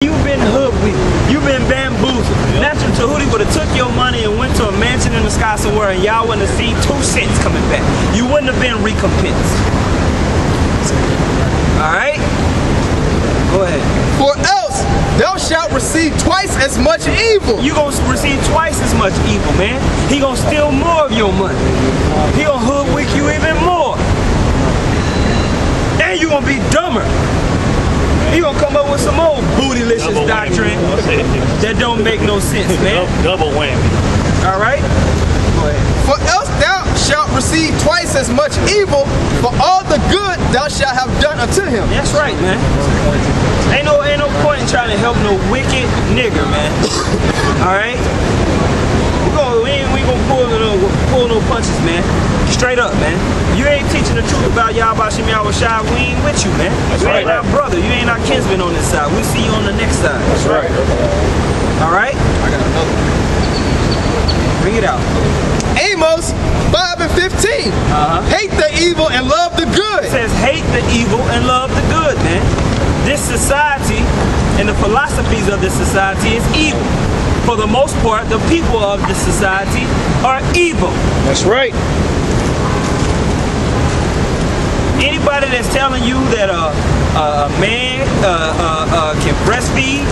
You've been hoodwinked. You've been bamboozled. Natural Tahuti would have took your money and went to a mansion in the sky somewhere, and y'all wouldn't have seen 2 cents coming back. You wouldn't have been recompensed. All right? Go ahead. For else thou shalt receive twice as much evil. You gonna receive twice as much evil, man. He gonna steal more of your money. He gonna hoodwink you even more. And you gonna be dumber. He gonna come up with some old bootylicious doctrine that don't make no sense, man. Double whammy. All right? Go ahead. For else thou shalt receive twice as much evil for all the good thou shalt have done unto him. That's right, man. Ain't no point in trying to help no wicked nigger, man. All right? We ain't gonna pull no punches, man. Straight up, man. You ain't teaching the truth about Yahweh Shem Yahweh Shai. We ain't with you, man. That's you right, ain't our brother. You ain't our kinsman on this side. We see you on the next side. That's right. All right? I got another one. Bring it out. Amos 5 and 15. Hate the evil and love the good. It says hate the evil and love the good, man. This society and the philosophies of this society is evil. For the most part, the people of this society are evil. That's right. Anybody that's telling you that a man can breastfeed,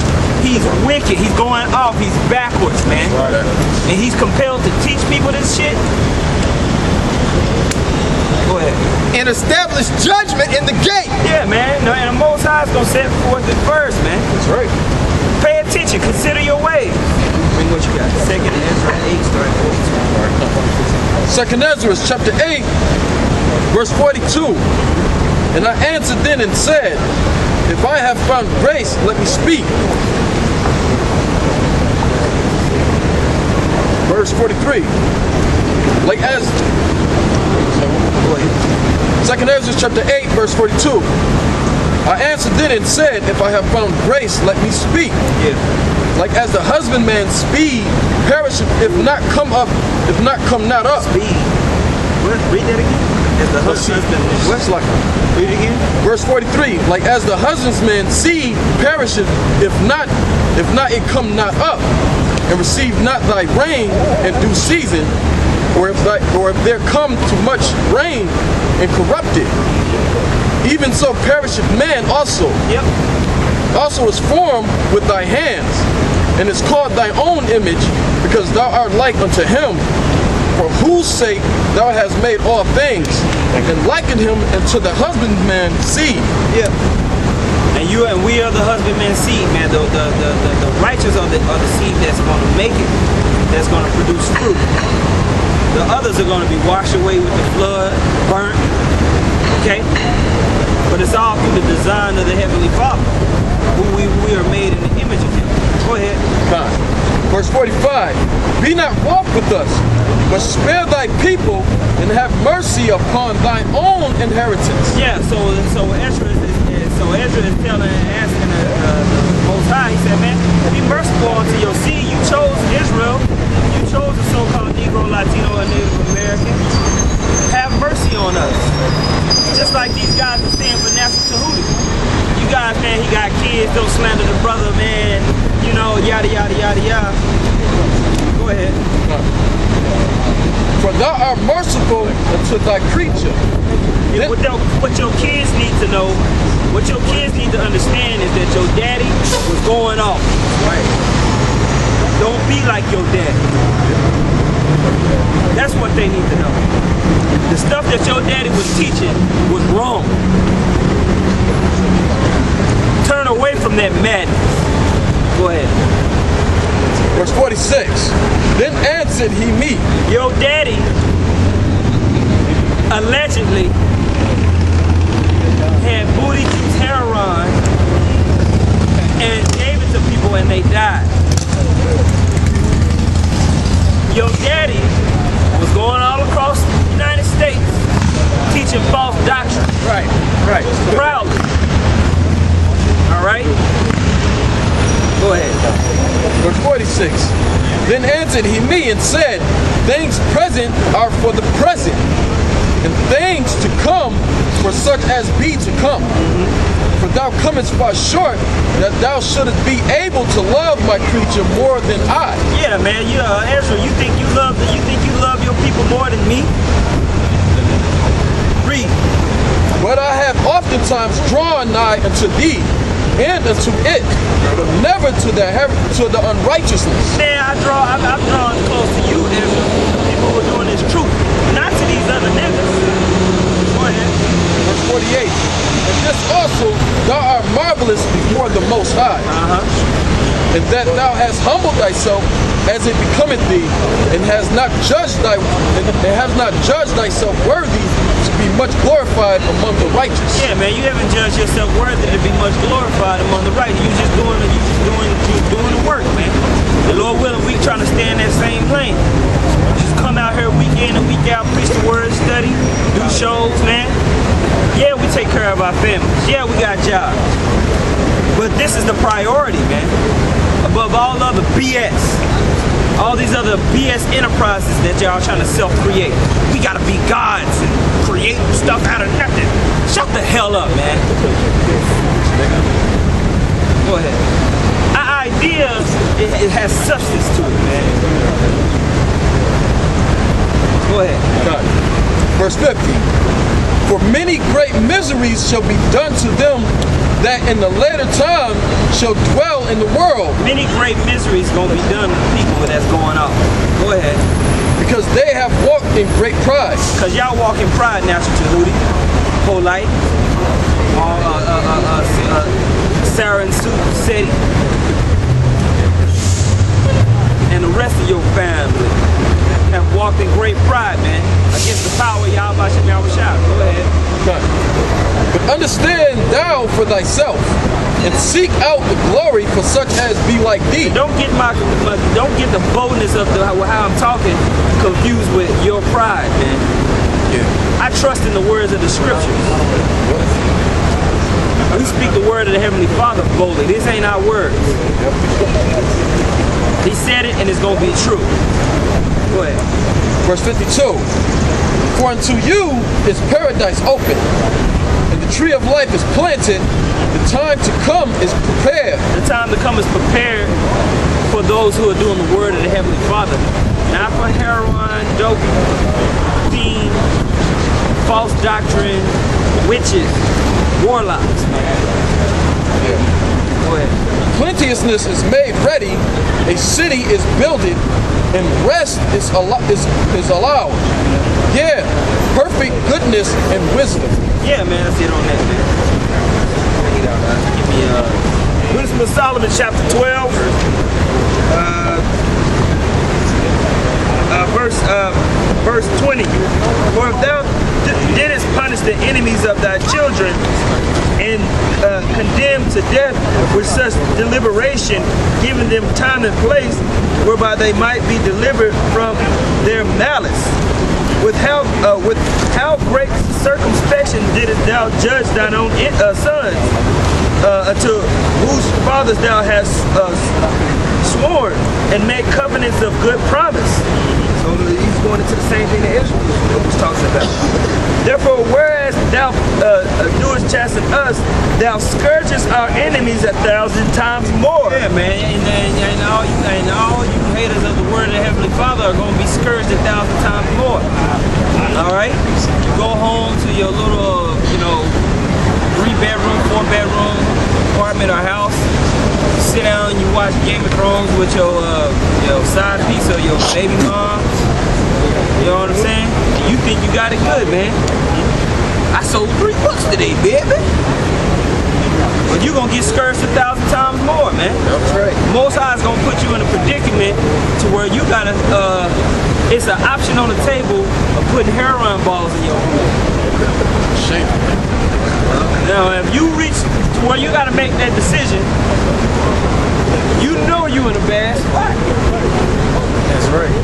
he's wicked. He's going off. He's backwards, man. Right. And he's compelled to teach people this shit. Go ahead. And establish judgment in the gate. Yeah, man. No, and the Most High is going to set forth it first, man. That's right. Pay attention. Consider your ways. Bring what you got. 2nd Ezra 8, starting 42. 2nd Ezra chapter 8, verse 42. And I answered then and said, if I have found grace, let me speak. Verse 43. Like as 2nd Ezra chapter 8, verse 42. I answered then and said, if I have found grace, let me speak. Yeah. Like as the husbandman's speed perisheth, if not come not up. Speed. What? Read that again. As the husbandman. What's like? Read it again. Verse 43. Like as the husbandman's seed perisheth, if not it come not up, and receive not thy rain in due season, or if there come too much rain and corrupt it. Even so perisheth man also. Yep. Also is formed with thy hands, and is called thy own image, because thou art like unto him, for whose sake thou hast made all things, and likened him unto the husbandman's seed. Yeah. And we are the husbandman's seed, man. The righteous are the seed that's going to make it, that's going to produce fruit. The others are going to be washed away with the flood, burnt. Okay? But it's all through the design of the Heavenly Father, who we are made in the image of Him. Go ahead. Verse 45. Be not wroth with us, but spare thy people, and have mercy upon thine own inheritance. Yeah, so Ezra is telling and asking the Most High, he said, man, be merciful unto your seed. You chose Israel. You chose the so-called Negro, Latino, and Native American. Have mercy on us. Just like these guys are saying for Natural Tahuti. You guys, man, he got kids, don't slander the brother, man. You know, yada, yada, yada, yada. Go ahead. For thou art merciful unto thy creature. Yeah, what your kids need to know, what your kids need to understand is that your daddy was going off. Right. Don't be like your daddy. That's what they need to know. The stuff that your daddy was teaching was wrong. Turn away from that madness. Go ahead. Verse 46. Then answered he me. Your daddy allegedly had booty to Tehran and gave it to people and they died. Your daddy was going all across the United States teaching false doctrine. Right. Proudly. All right? Go ahead. Verse 46. Then answered he me and said, things present are for the present, and things to come for for such as be to come. For thou comest far short, that thou shouldest be able to love my creature more than I. Yeah, man. Ezra, you think you love your people more than me? Read. But I have oftentimes drawn nigh unto thee, and unto it, but never to the unrighteousness. Man, I've drawn close to you, Ezra. The people who are doing this truth, not to these other niggas. Go ahead. Verse 48. And this also thou art marvelous before the Most High, and that thou hast humbled thyself as it becometh thee, and hast not judged thyself worthy to be much glorified among the righteous. Yeah, man, you haven't judged yourself worthy to be much glorified among the righteous. You just doing the work, man. The Lord willing, we trying to stay in that same lane. Just come out here week in and week out, preach the word, study, do shows, man. Yeah, we take care of our families. Yeah, we got jobs. But this is the priority, man. Above all other BS. All these other BS enterprises that y'all trying to self-create. We gotta be gods and create stuff out of nothing. Shut the hell up, man. Go ahead. Our idea, it has substance to it, man. Go ahead. Verse 50. For many great miseries shall be done to them that in the later time shall dwell in the world. Many great miseries gonna be done to people that's going on. Go ahead. Because they have walked in great pride. Because y'all walk in pride now, Tahuti, Polight, Sarah and Seti, and the rest of your family have walked in great pride, man, against the power of Yahweh Shem Shah. Go ahead. But understand thou for thyself, and seek out the glory for such as be like thee. Don't get the boldness of how I'm talking confused with your pride, man. Yeah. I trust in the words of the scriptures. We speak the word of the Heavenly Father boldly. This ain't our words. He said it and it's gonna be true. Go ahead. Verse 52. For unto you is paradise open, and the tree of life is planted. The time to come is prepared. The time to come is prepared for those who are doing the word of the Heavenly Father. Not for heroin, dope, fiend, false doctrine, witches, warlocks. Go ahead. Plenteousness is made ready, a city is builded, and rest is allowed. Yeah, perfect goodness and wisdom. Yeah, man, let's get on that, man. Give me Wisdom of Solomon, chapter 12, verse 20. For if thou didst punish the enemies of thy children, and condemn to death with such deliberation, giving them time and place whereby they might be delivered from their malice. With how great circumspection didst thou judge thine own sons, unto whose fathers thou hast sworn, and made covenants of good promise. So he's going into the same thing that Israel was talking about. Therefore, whereas thou doest chasten us, thou scourgest our enemies 1,000 times more. Yeah, man, and all you haters of the word of the Heavenly Father are going to be scourged 1,000 times more. All right? You go home to your little, 3-bedroom, 4-bedroom apartment or house. You sit down and you watch Game of Thrones with your side piece or your baby mom. You know what I'm saying? And you think you got it good, man. I sold 3 books today, baby. But you're going to get scourged 1,000 times more, man. That's right. Most High is going to put you in a predicament to where you got to, it's an option on the table of putting heroin balls in your food. Shame. Now, if you reach to where you got to make that decision, you know you in a bad spot. That's right.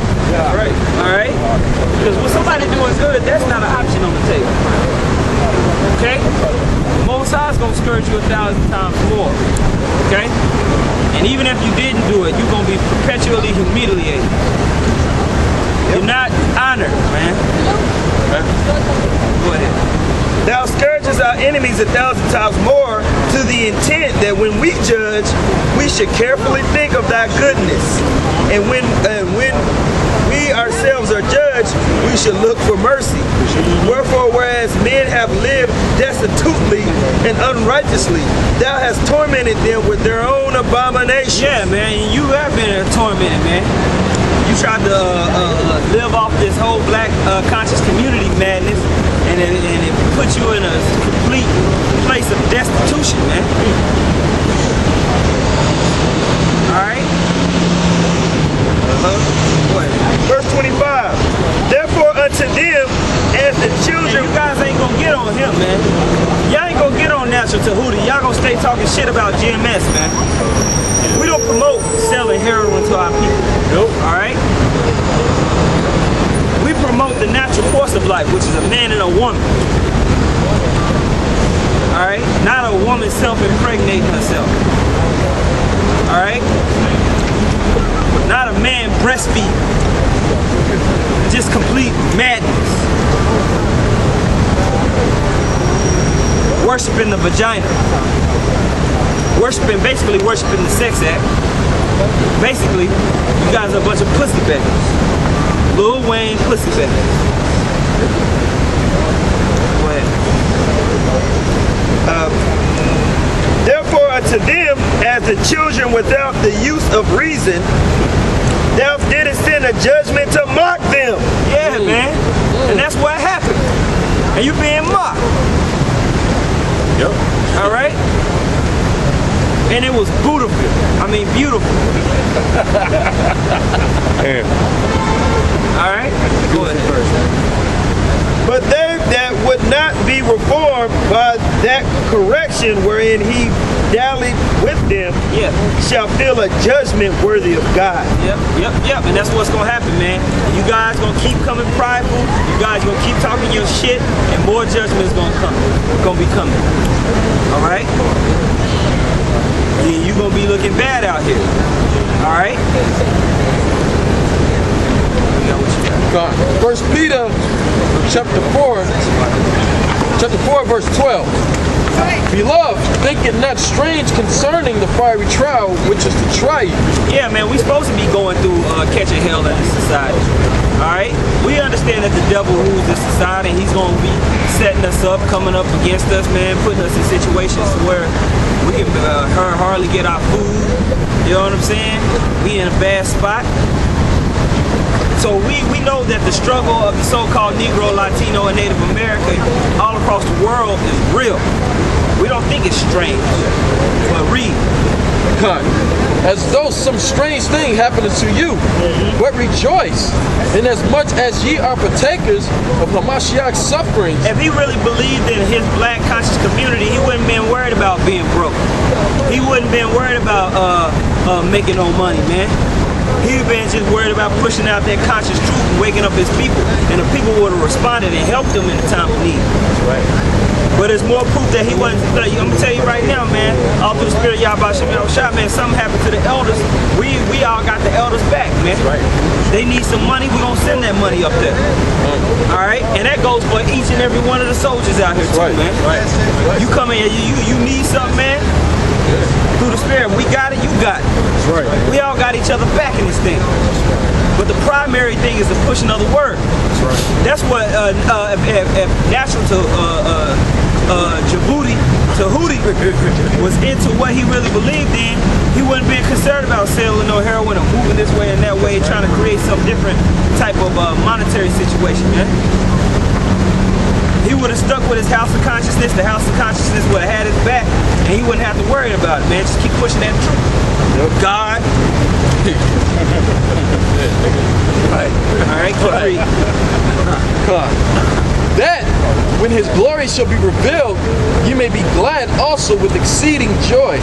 Right. All right? Because when somebody doing good, that's not an option on the table. Okay? Most High is going to scourge you 1,000 times more. Okay? And even if you didn't do it, you're going to be perpetually humiliated. You're not honored, man. Okay? Go ahead. Thou scourgest our enemies 1,000 times more, to the intent that when we judge, we should carefully think of thy goodness. And when we ourselves are judged, we should look for mercy. Wherefore, whereas men have lived destitutely and unrighteously, thou hast tormented them with their own abominations. Yeah, man, you have been tormented, man. You tried to live off this whole black conscious community madness, and it put you in a complete place of destitution, man. Alright? Verse 25. Therefore unto them as the children. Man, you guys ain't gonna get on him, man. Y'all ain't gonna get on Natural Tahuti. Y'all gonna stay talking shit about GMS, man. We don't promote selling heroin to our people. Nope. Alright? We promote the natural course of life, which is a man and a woman. Alright? Not a woman self-impregnating herself. Alright? Not a man breastfeeding. Just complete madness. Worshipping the vagina. Basically worshiping the sex act. Basically, you guys are a bunch of pussy beggars. Lil Wayne pussy beggars. Go ahead. Therefore unto them, as the children without the use of reason, thou didst send a judgment to mock them. Yeah, man. And that's what happened. And you being mocked. Yep. All right? And it was beautiful. I mean, beautiful. All right? Go ahead first. But they that would not be reformed by that correction wherein he dallied with them, shall feel a judgment worthy of God. Yep. And that's what's gonna happen, man. You guys gonna keep coming prideful. You guys gonna keep talking your shit, and more judgment is gonna come. Gonna be coming. All right. Yeah, you gonna be looking bad out here. All right. First Peter chapter 4 verse 12. Beloved, think it not strange concerning the fiery trial which is to try you. Yeah, man, we supposed to be going through catching hell in this society. Alright? We understand that the devil rules this society, and he's gonna be setting us up, coming up against us, man, putting us in situations where we can hardly get our food. You know what I'm saying? We in a bad spot. So we know that the struggle of the so-called Negro, Latino, and Native American all across the world is real. We don't think it's strange, but read. As though some strange thing happened to you, but rejoice, inasmuch as ye are partakers of Hamashiach's sufferings. If he really believed in his black conscious community, he wouldn't been worried about being broke. He wouldn't been worried about making no money, man. He'd been just worried about pushing out that conscious truth and waking up his people. And the people would have responded and helped them in the time of need. That's right. But it's more proof that he wasn't. I'm gonna tell you right now, man. All through the spirit of Yahweh Shah, man. Something happened to the elders. We all got the elders back, man. That's right. They need some money. We gonna send that money up there. All right, and that goes for each and every one of the soldiers out here too, man. Right. You come in, you need something, man. Through the spirit, we got it. You got it. That's right. We all got each other back in this thing. But the primary thing is the pushing of the word. That's right. That's what if Natural to Tahuti was into what he really believed in, he wouldn't be concerned about selling no heroin or moving this way and that way, trying to create some different type of monetary situation, man. He would have stuck with his house of consciousness. The house of consciousness would have had his back, and he wouldn't have to worry about it, man. Just keep pushing that truth. God. All right, God. That when his glory shall be revealed, you may be glad also with exceeding joy.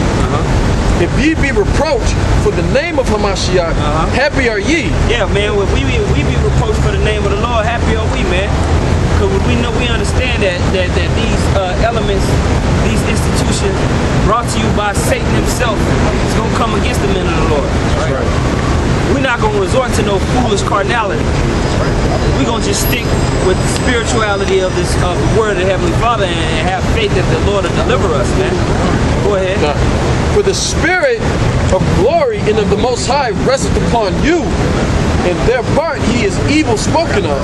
If ye be reproached for the name of Hamashiach, happy are ye. Yeah, man. When we be reproached for the name of the Lord, happy are we, man. Because we understand that these elements, these institutions brought to you by Satan himself, is going to come against the men of the Lord. That's right. we're not going to resort to no foolish carnality. We're going to just stick with the spirituality of the word of the Heavenly Father and have faith that the Lord will deliver us, man. Go ahead. Now, for the spirit of glory and of the Most High resteth upon you. In their part he is evil spoken of,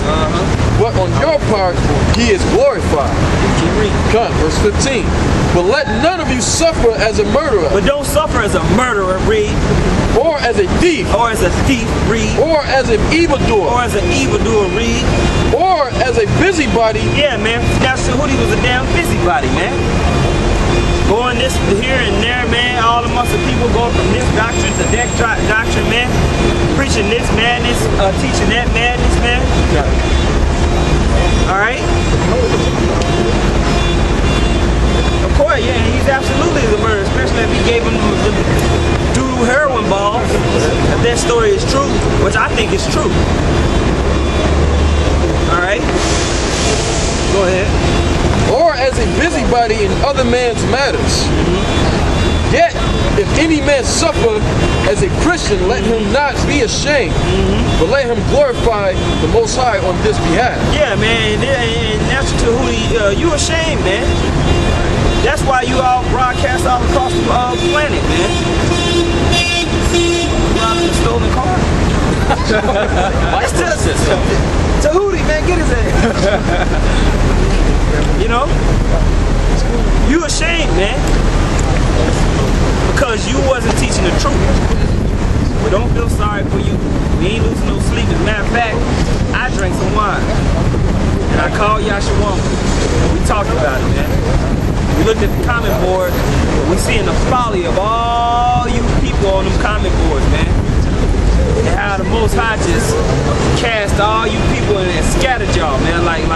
but on your part he is glorified. Keep reading. Come, verse 15. But let none of you suffer as a murderer, But don't suffer as a murderer, read. or as a thief, Or as a thief, read. or as an evildoer, Or as an evildoer, read. or as a busybody. Yeah, man. Tahuti was a damn busybody, man. Going this here and there, man. All amongst the people going from this doctrine to that doctrine, man. Preaching this madness, teaching that madness, man. All right. Of course, yeah. He's absolutely the murderer, especially if he gave him the doodle heroin balls. If that story is true, which I think is true. All right. Go ahead. Or as a busybody in other man's matters. Yet, if any man suffer as a Christian, let him not be ashamed, but let him glorify the Most High on this behalf. Yeah, man, and that's Tahuti, you ashamed, man. That's why you all broadcast all across the planet, man. Robbing a stolen car. Tahuti, man, get his ass. You know? You ashamed, man. Because you wasn't teaching the truth. But don't feel sorry for you. We ain't losing no sleep. As a matter of fact, I drank some wine. And I called Yashawan. We talked about it, man. We looked at the comment board. We seeing the folly of all you people on them comment boards, man. And how the Most High just cast all you people and scattered y'all, man. Like